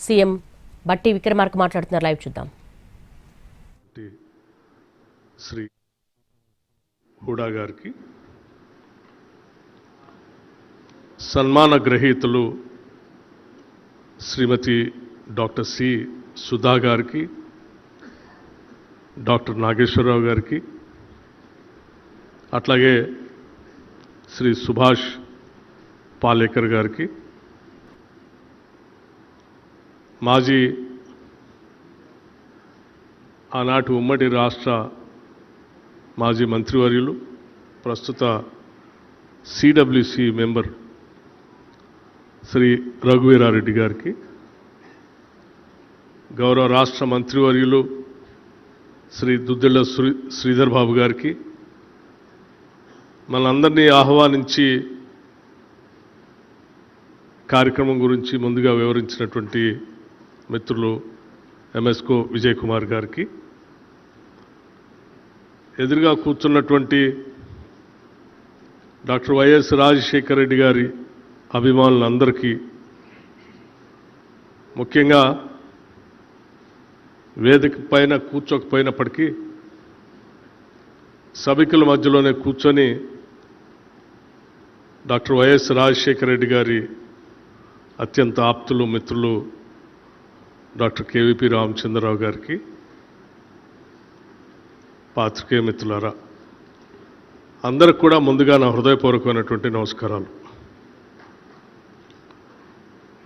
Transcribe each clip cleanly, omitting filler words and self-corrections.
CM బట్టి విక్రమార్క మాట్లాడుతున్నారు. Live చూద్దాం. శ్రీ హుడా గారికి, సన్మాన గ్రహీతలు శ్రీమతి డాక్టర్ సి సుధా గారికి, డాక్టర్ నాగేశ్వరరావు గారికి, అట్లాగే శ్రీ సుభాష్ పాలేకర్ గారికి, మాజీ ఆనాటి ఉమ్మడి రాష్ట్ర మాజీ మంత్రివర్యులు, ప్రస్తుత సిడబ్ల్యూసి మెంబర్ శ్రీ రఘువీరారెడ్డి గారికి, గౌరవ రాష్ట్ర మంత్రివర్యులు శ్రీ దుద్దిళ్ల శ్రీధర్ బాబు గారికి, మనందరినీ ఆహ్వానించి కార్యక్రమం గురించి ముందుగా వివరించినటువంటి మిత్రులు ఎంఎస్కో విజయ్ కుమార్ గారికి, ఎదురుగా కూర్చున్నటువంటి డాక్టర్ వైఎస్ రాజశేఖర రెడ్డి గారి అభిమానులందరికీ, ముఖ్యంగా వేదిక పైన కూర్చోకపోయినప్పటికీ సభికుల మధ్యలోనే కూర్చొని డాక్టర్ వైఎస్ రాజశేఖర రెడ్డి గారి అత్యంత ఆప్తులు మిత్రులు డాక్టర్ కేవీపీ రామచంద్రరావు గారికి, పాత్రికేయ మిత్రులారా, అందరికి కూడా ముందుగా నా హృదయపూర్వకమైనటువంటి నమస్కారాలు.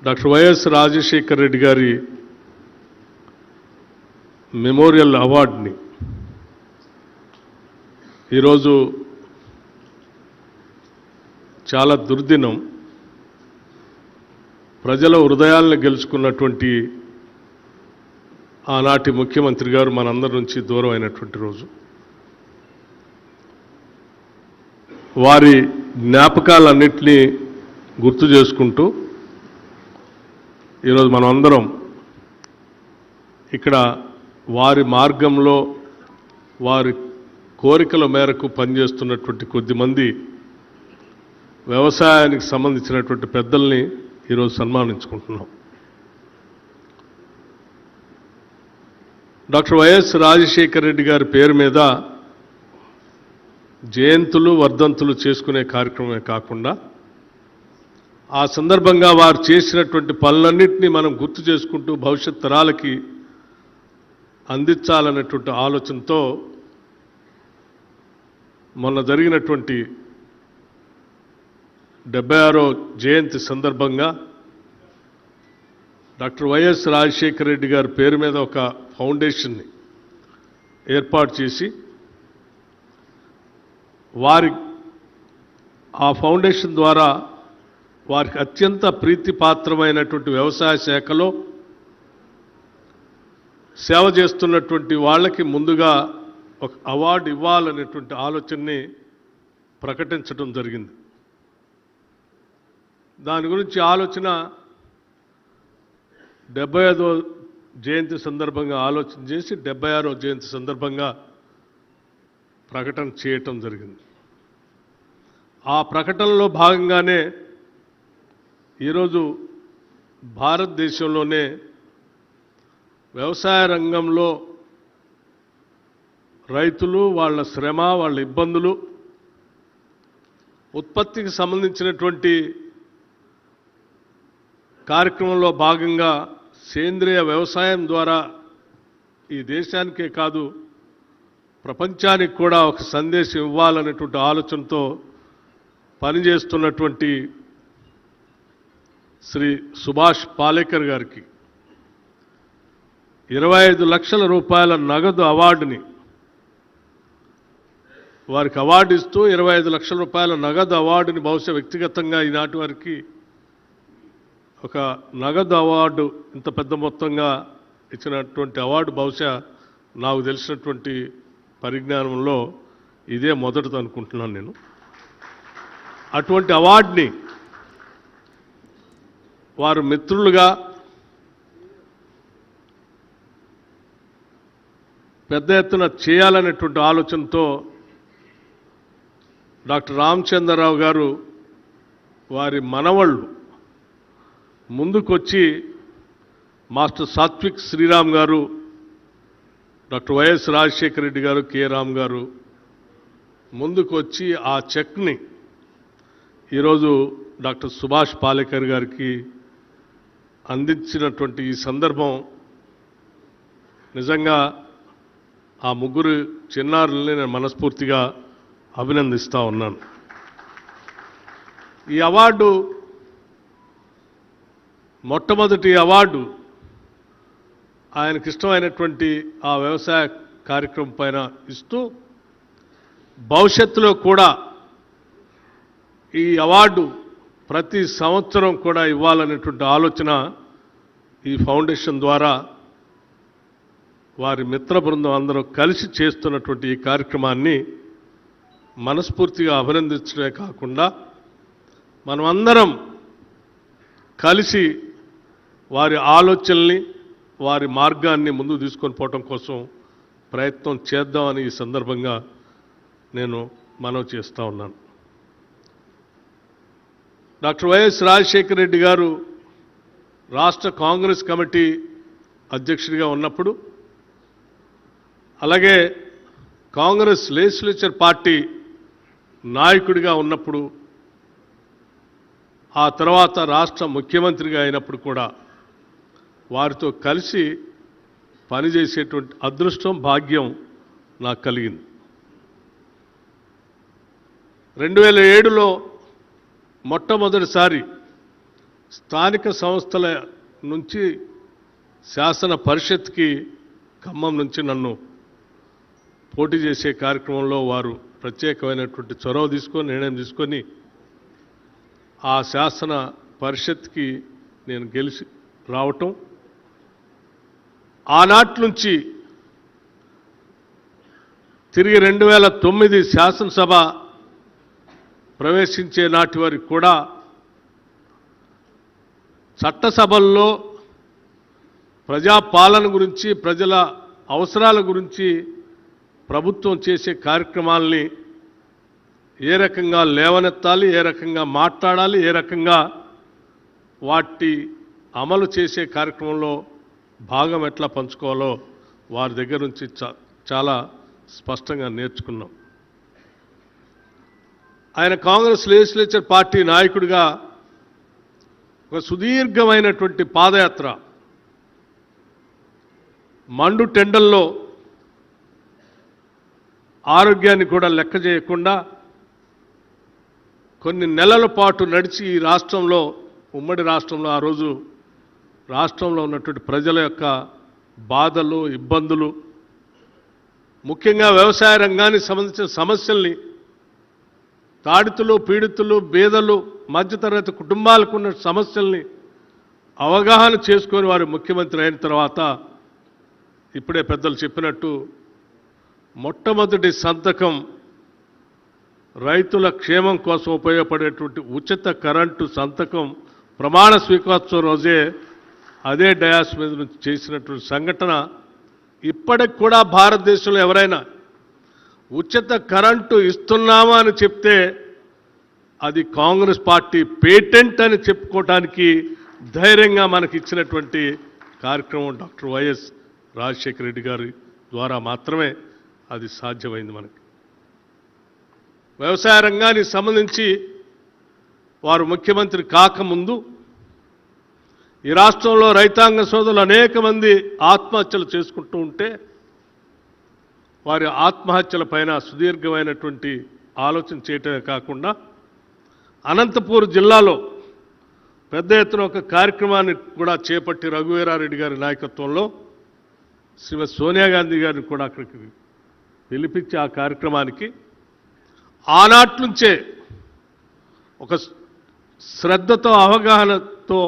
డాక్టర్ వైఎస్ రాజశేఖర రెడ్డి గారి మెమోరియల్ అవార్డుని ఈరోజు చాలా దుర్దినం. ప్రజల హృదయాలను గెలుచుకున్నటువంటి ఆనాటి ముఖ్యమంత్రి గారు మనందరి నుంచి దూరం అయినటువంటి రోజు. వారి జ్ఞాపకాలన్నింటినీ గుర్తు చేసుకుంటూ ఈరోజు మనం అందరం ఇక్కడ వారి మార్గంలో వారి కోరికల మేరకు పనిచేస్తున్నటువంటి కొద్దిమంది వ్యవసాయానికి సంబంధించినటువంటి పెద్దల్ని ఈరోజు సన్మానించుకుంటున్నాం. డాక్టర్ వైఎస్ రాజశేఖర రెడ్డి గారి పేరు మీద జయంతులు వర్ధంతులు చేసుకునే కార్యక్రమమే కాకుండా ఆ సందర్భంగా వారు చేసినటువంటి పనులన్నింటినీ మనం గుర్తు చేసుకుంటూ భవిష్యత్ తరాలకి అందించాలనేటువంటి ఆలోచనతో మొన్న జరిగినటువంటి 76వ జయంతి సందర్భంగా డాక్టర్ వైఎస్ రాజశేఖర రెడ్డి గారి పేరు మీద ఒక ఫౌండేషన్ని ఏర్పాటు చేసి ఆ ఫౌండేషన్ ద్వారా వారికి అత్యంత ప్రీతిపాత్రమైనటువంటి వ్యవసాయ శాఖలో సేవ చేస్తున్నటువంటి వాళ్ళకి ముందుగా ఒక అవార్డు ఇవ్వాలనేటువంటి ఆలోచనని ప్రకటించడం జరిగింది. దాని గురించి ఆలోచన 75వ జయంతి సందర్భంగా ఆలోచన చేసి 76వ జయంతి సందర్భంగా ప్రకటన చేయటం జరిగింది. ఆ ప్రకటనలో భాగంగానే ఈరోజు భారతదేశంలోనే వ్యవసాయ రంగంలో రైతులు వాళ్ళ శ్రమ, వాళ్ళ ఇబ్బందులు, ఉత్పత్తికి సంబంధించినటువంటి కార్యక్రమంలో భాగంగా సేంద్రియ వ్యవసాయం ద్వారా ఈ దేశానికే కాదు ప్రపంచానికి కూడా ఒక సందేశం ఇవ్వాలనేటువంటి ఆలోచనతో పనిచేస్తున్నటువంటి శ్రీ సుభాష్ పాలేకర్ గారికి 25 లక్షల రూపాయల నగదు అవార్డుని వారికి అవార్డు ఇస్తూ 25 లక్షల రూపాయల నగదు అవార్డుని బహుశా వ్యక్తిగతంగా ఈనాటి వారికి ఒక నగదు అవార్డు ఇంత పెద్ద మొత్తంగా ఇచ్చినటువంటి అవార్డు బహుశా నాకు తెలిసినటువంటి పరిజ్ఞానంలో ఇదే మొదటిది అనుకుంటున్నాను నేను. అటువంటి అవార్డుని వారు మిత్రులుగా పెద్ద ఎత్తున చేయాలనేటువంటి ఆలోచనతో డాక్టర్ రామచంద్రరావు గారు వారి మనవళ్ళు ముందుకొచ్చి మాస్టర్ సాత్విక్ శ్రీరామ్ గారు, డాక్టర్ వైఎస్ రాజశేఖర రెడ్డి గారు, కె రామ్ గారు ముందుకు వచ్చి ఆ చెక్ని ఈరోజు డాక్టర్ సుభాష్ పాలేకర్ గారికి అందించినటువంటి ఈ సందర్భం నిజంగా ఆ ముగ్గురు చిన్నారుల్ని నేను మనస్ఫూర్తిగా అభినందిస్తూ ఉన్నాను. ఈ అవార్డు మొట్టమొదటి అవార్డు ఆయనకి ఇష్టమైనటువంటి ఆ వ్యవసాయ కార్యక్రమం పైన ఇస్తూ భవిష్యత్తులో కూడా ఈ అవార్డు ప్రతి సంవత్సరం కూడా ఇవ్వాలనేటువంటి ఆలోచన ఈ ఫౌండేషన్ ద్వారా వారి మిత్ర బృందం అందరూ కలిసి చేస్తున్నటువంటి ఈ కార్యక్రమాన్ని మనస్ఫూర్తిగా అభినందించడమే కాకుండా మనమందరం కలిసి వారి ఆలోచనల్ని వారి మార్గాన్ని ముందుకు తీసుకొని పోవటం కోసం ప్రయత్నం చేద్దామని ఈ సందర్భంగా నేను మనవి చేస్తూ ఉన్నాను. డాక్టర్ వైఎస్ రాజశేఖర రెడ్డి గారు రాష్ట్ర కాంగ్రెస్ కమిటీ అధ్యక్షుడిగా ఉన్నప్పుడు, అలాగే కాంగ్రెస్ లెజిస్లేచర్ పార్టీ నాయకుడిగా ఉన్నప్పుడు, ఆ తర్వాత రాష్ట్ర ముఖ్యమంత్రిగా అయినప్పుడు కూడా వారితో కలిసి పనిచేసేటువంటి అదృష్టం, భాగ్యం నాకు కలిగింది. 2007లో మొట్టమొదటిసారి స్థానిక సంస్థల నుంచి శాసన పరిషత్కి ఖమ్మం నుంచి నన్ను పోటీ చేసే కార్యక్రమంలో వారు ప్రత్యేకమైనటువంటి చొరవ తీసుకొని నిర్ణయం తీసుకొని ఆ శాసన పరిషత్కి నేను గెలిచి రావటం, ఆనాటి నుంచి తిరిగి 2009 శాసనసభ ప్రవేశించే నాటి వరకు కూడా చట్టసభల్లో ప్రజాపాలన గురించి, ప్రజల అవసరాల గురించి ప్రభుత్వం చేసే కార్యక్రమాల్ని ఏ రకంగా లేవనెత్తాలి, ఏ రకంగా మాట్లాడాలి, ఏ రకంగా వాటి అమలు చేసే కార్యక్రమంలో భాగం ఎట్లా పంచుకోవాలో వారి దగ్గర నుంచి చాలా స్పష్టంగా నేర్చుకున్నాం. ఆయన కాంగ్రెస్ లెజిస్లేచర్ పార్టీ నాయకుడిగా ఒక సుదీర్ఘమైనటువంటి పాదయాత్ర, మండు టెండల్లో ఆరోగ్యాన్ని కూడా లెక్క చేయకుండా కొన్ని నెలల పాటు నడిచి ఈ రాష్ట్రంలో, ఉమ్మడి రాష్ట్రంలో ఆ రోజు రాష్ట్రంలో ఉన్నటువంటి ప్రజల యొక్క బాధలు, ఇబ్బందులు, ముఖ్యంగా వ్యవసాయ రంగానికి సంబంధించిన సమస్యల్ని, తాడితులు, పీడితులు, బీదలు, మధ్యతరగతి కుటుంబాలకు ఉన్న సమస్యల్ని అవగాహన చేసుకొని వారు ముఖ్యమంత్రి అయిన తర్వాత ఇప్పుడే పెద్దలు చెప్పినట్టు మొట్టమొదటి సంతకం రైతుల క్షేమం కోసం ఉపయోగపడేటువంటి ఉచిత కరెంటు సంతకం ప్రమాణ స్వీకారోత్సవం రోజే అదే డయాస్ మీద నుంచి చేసినటువంటి సంఘటన ఇప్పటికి కూడా భారతదేశంలో ఎవరైనా ఉచిత కరెంటు ఇస్తున్నామా అని చెప్తే అది కాంగ్రెస్ పార్టీ పేటెంట్ అని చెప్పుకోవడానికి ధైర్యంగా మనకి ఇచ్చినటువంటి కార్యక్రమం డాక్టర్ వైఎస్ రాజశేఖర రెడ్డి గారి ద్వారా మాత్రమే అది సాధ్యమైంది. మనకి వ్యవసాయ రంగానికి సంబంధించి వారు ముఖ్యమంత్రి కాకముందు ఈ రాష్ట్రంలో రైతాంగ సోదరులు అనేక మంది ఆత్మహత్యలు చేసుకుంటూ ఉంటే వారి ఆత్మహత్యల పైన సుదీర్ఘమైనటువంటి ఆలోచన చేయటమే కాకుండా అనంతపూర్ జిల్లాలో పెద్ద ఎత్తున ఒక కార్యక్రమాన్ని కూడా చేపట్టి రఘువీరారెడ్డి గారి నాయకత్వంలో శ్రీమతి సోనియా గాంధీ గారిని కూడా అక్కడికి పిలిపించి ఆ కార్యక్రమానికి ఆనాటి నుంచే ఒక శ్రద్ధతో, అవగాహనతో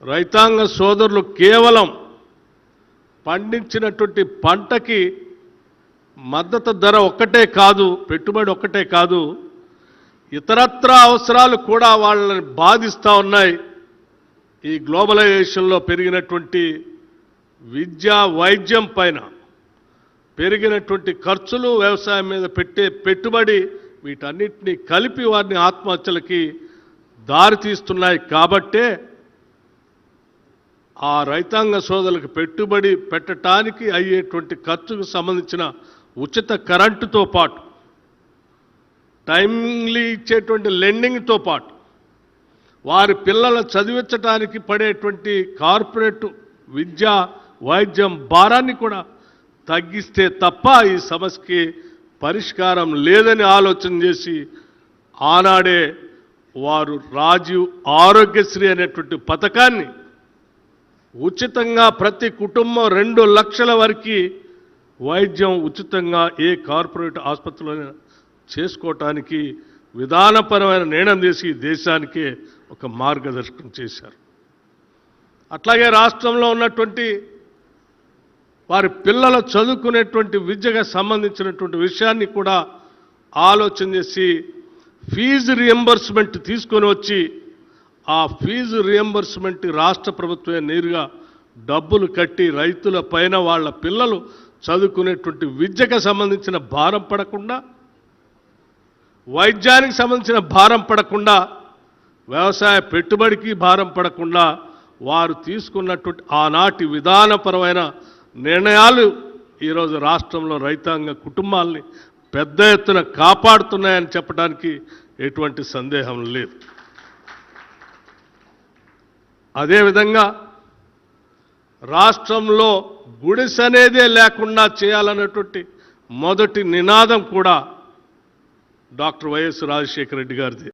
రైతాంగ సోదరులు కేవలం పండించినటువంటి పంటకి మద్దతు ధర ఒక్కటే కాదు, పెట్టుబడి ఒక్కటే కాదు, ఇతరత్ర అవసరాలు కూడా వాళ్ళని బాధిస్తూ ఉన్నాయి. ఈ గ్లోబలైజేషన్లో పెరిగినటువంటి విద్య, వైద్యం పైన పెరిగినటువంటి ఖర్చులు, వ్యవసాయం మీద పెట్టే పెట్టుబడి, వీటన్నిటినీ కలిపి వారిని ఆత్మహత్యలకి దారి తీస్తున్నాయి. కాబట్టే ఆ రైతాంగ సోదరులకు పెట్టుబడి పెట్టడానికి అయ్యేటువంటి ఖర్చుకు సంబంధించిన ఉచిత కరెంటుతో పాటు టైమ్లీ ఇచ్చేటువంటి లెండింగ్తో పాటు వారి పిల్లల చదివించడానికి పడేటువంటి కార్పొరేట్ విద్య వైద్యం భారాన్ని కూడా తగ్గిస్తే తప్ప ఈ సమస్యకి పరిష్కారం లేదని ఆలోచన చేసి ఆనాడే వారు రాజీవ్ ఆరోగ్యశ్రీ అనేటువంటి పథకాన్ని ఉచితంగా ప్రతి కుటుంబం 2 లక్షల వరకు వైద్యం ఉచితంగా ఏ కార్పొరేట్ ఆసుపత్రిలోనే చేసుకోవటానికి విధానపరమైన నిర్ణయం చేసి దేశానికే ఒక మార్గదర్శకం చేశారు. అట్లాగే రాష్ట్రంలో ఉన్నటువంటి వారి పిల్లలు చదువుకునేటువంటి విద్యకు సంబంధించినటువంటి విషయాన్ని కూడా ఆలోచన చేసి ఫీజు రియంబర్స్మెంట్ తీసుకొని వచ్చి ఆ ఫీజు రియంబర్స్మెంట్ రాష్ట్ర ప్రభుత్వమే నేరుగా డబ్బులు కట్టి రైతుల పైన వాళ్ళ పిల్లలు చదువుకునేటువంటి విద్యకు సంబంధించిన భారం పడకుండా, వైద్యానికి సంబంధించిన భారం పడకుండా, వ్యవసాయ పెట్టుబడికి భారం పడకుండా వారు తీసుకున్నటువంటి ఆనాటి విధానపరమైన నిర్ణయాలు ఈరోజు రాష్ట్రంలో రైతాంగ కుటుంబాలని పెద్ద ఎత్తున కాపాడుతున్నాయని చెప్పడానికి ఎటువంటి సందేహం లేదు. అదేవిధంగా రాష్ట్రంలో గుడిసెనేదే లేకుండా చేయాలన్నటువంటి మొదటి నినాదం కూడా డాక్టర్ వైఎస్ రాజశేఖర రెడ్డి గారిది.